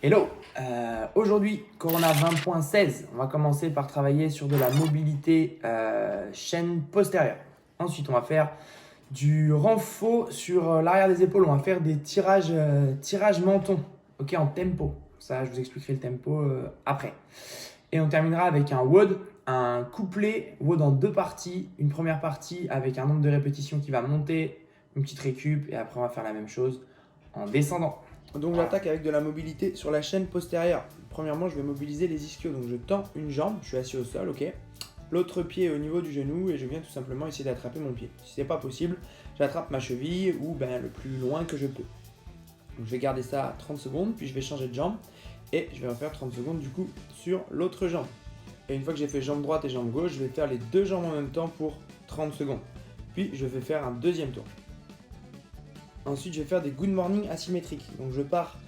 Hello, aujourd'hui Corona 20.16, on va commencer par travailler sur de la mobilité chaîne postérieure. Ensuite on va faire du renfort sur l'arrière des épaules, on va faire des tirages menton, ok, en tempo. Ça je vous expliquerai le tempo après. Et on terminera avec un WOD, un couplet WOD en deux parties. Une première partie avec un nombre de répétitions qui va monter, une petite récup et après on va faire la même chose en descendant. Donc j'attaque avec de la mobilité sur la chaîne postérieure. Premièrement, je vais mobiliser les ischios. Donc je tends une jambe, je suis assis au sol, ok. L'autre pied est au niveau du genou et je viens tout simplement essayer d'attraper mon pied. Si c'est pas possible, j'attrape ma cheville ou le plus loin que je peux. Donc je vais garder ça 30 secondes, puis je vais changer de jambe et je vais refaire 30 secondes du coup sur l'autre jambe. Et une fois que j'ai fait jambe droite et jambe gauche, je vais faire les deux jambes en même temps pour 30 secondes. Puis je vais faire un deuxième tour. Ensuite, je vais faire des good morning asymétriques. Donc je pars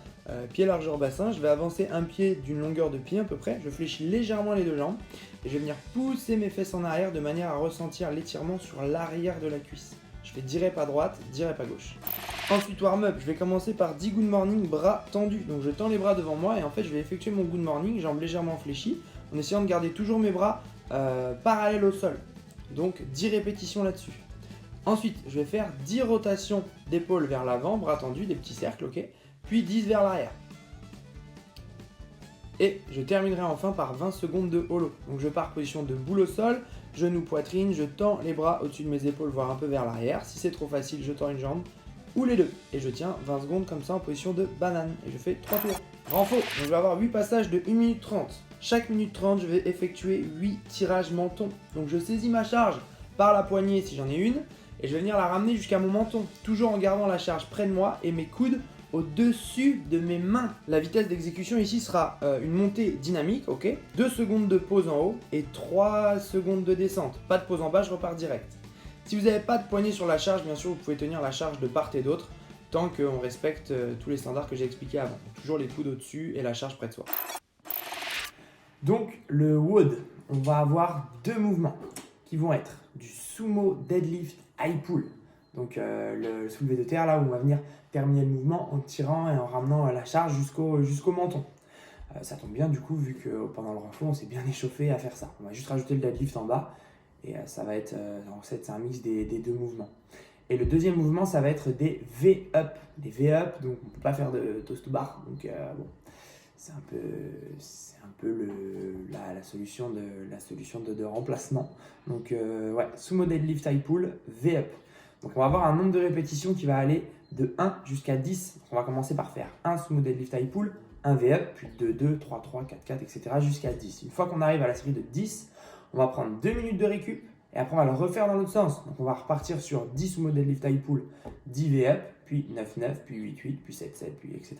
pied largeur bassin, je vais avancer un pied d'une longueur de pied à peu près, je fléchis légèrement les deux jambes et je vais venir pousser mes fesses en arrière de manière à ressentir l'étirement sur l'arrière de la cuisse. Je fais 10 reps à droite, 10 reps à gauche. Ensuite, warm-up, je vais commencer par 10 good morning, bras tendus. Donc je tends les bras devant moi et en fait je vais effectuer mon good morning, jambes légèrement fléchies, en essayant de garder toujours mes bras parallèles au sol. Donc 10 répétitions là-dessus. Ensuite, je vais faire 10 rotations d'épaule vers l'avant, bras tendus, des petits cercles, ok. Puis 10 vers l'arrière. Et je terminerai enfin par 20 secondes de holo. Donc je pars position de boule au sol, genou, poitrine, je tends les bras au-dessus de mes épaules, voire un peu vers l'arrière. Si c'est trop facile, je tends une jambe ou les deux. Et je tiens 20 secondes comme ça en position de banane. Et je fais 3 tours. Renfort, donc je vais avoir 8 passages de 1 minute 30. Chaque minute 30, je vais effectuer 8 tirages menton. Donc je saisis ma charge par la poignée si j'en ai une. Et je vais venir la ramener jusqu'à mon menton, toujours en gardant la charge près de moi et mes coudes au-dessus de mes mains. La vitesse d'exécution ici sera une montée dynamique, ok. 2 secondes de pause en haut et 3 secondes de descente. Pas de pause en bas, je repars direct. Si vous n'avez pas de poignée sur la charge, bien sûr, vous pouvez tenir la charge de part et d'autre, tant qu'on respecte tous les standards que j'ai expliqués avant. Toujours les coudes au-dessus et la charge près de soi. Donc le WOD, on va avoir deux mouvements qui vont être du sumo deadlift high pull. Donc le soulevé de terre là où on va venir terminer le mouvement en tirant et en ramenant la charge jusqu'au menton. Ça tombe bien du coup vu que pendant le renfort on s'est bien échauffé à faire ça. On va juste rajouter le deadlift en bas et ça va être en fait c'est un mix des deux mouvements. Et le deuxième mouvement ça va être des V-up. Des V-up, donc on ne peut pas faire de toast to bar. Donc bon, c'est un peu la solution de remplacement. Donc ouais, sumo deadlift high pull, V-up. Donc on va avoir un nombre de répétitions qui va aller de 1 jusqu'à 10. Donc on va commencer par faire un sumo deadlift high pull, un V-up, puis 2, 2, 3, 3, 4, 4, etc. jusqu'à 10. Une fois qu'on arrive à la série de 10, on va prendre 2 minutes de récup et après on va le refaire dans l'autre sens. Donc on va repartir sur 10 sumo deadlift high pull, 10 V-up, puis 9, 9, puis 8, 8, puis 7, 7, puis etc.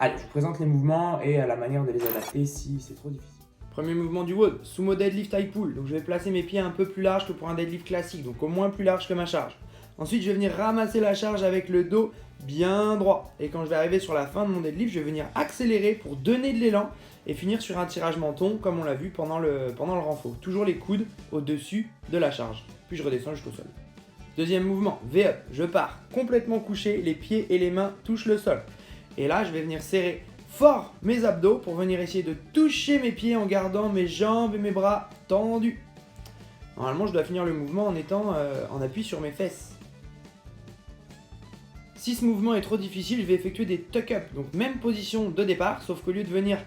Allez, je vous présente les mouvements et la manière de les adapter si c'est trop difficile. Premier mouvement du WOD, sumo deadlift high pull. Donc je vais placer mes pieds un peu plus larges que pour un deadlift classique, donc au moins plus large que ma charge. Ensuite, je vais venir ramasser la charge avec le dos bien droit. Et quand je vais arriver sur la fin de mon deadlift, je vais venir accélérer pour donner de l'élan et finir sur un tirage menton comme on l'a vu pendant le renfort. Toujours les coudes au-dessus de la charge. Puis je redescends jusqu'au sol. Deuxième mouvement, V-up. Je pars complètement couché, les pieds et les mains touchent le sol. Et là, je vais venir serrer fort mes abdos pour venir essayer de toucher mes pieds en gardant mes jambes et mes bras tendus. Normalement, je dois finir le mouvement en étant en appui sur mes fesses. Si ce mouvement est trop difficile, je vais effectuer des tuck-up. Donc même position de départ, sauf qu'au lieu de venir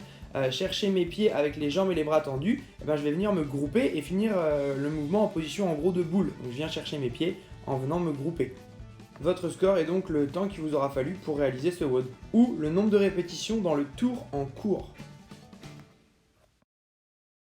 chercher mes pieds avec les jambes et les bras tendus, je vais venir me grouper et finir le mouvement en position en gros de boule. Donc je viens chercher mes pieds en venant me grouper. Votre score est donc le temps qu'il vous aura fallu pour réaliser ce WOD, ou le nombre de répétitions dans le tour en cours.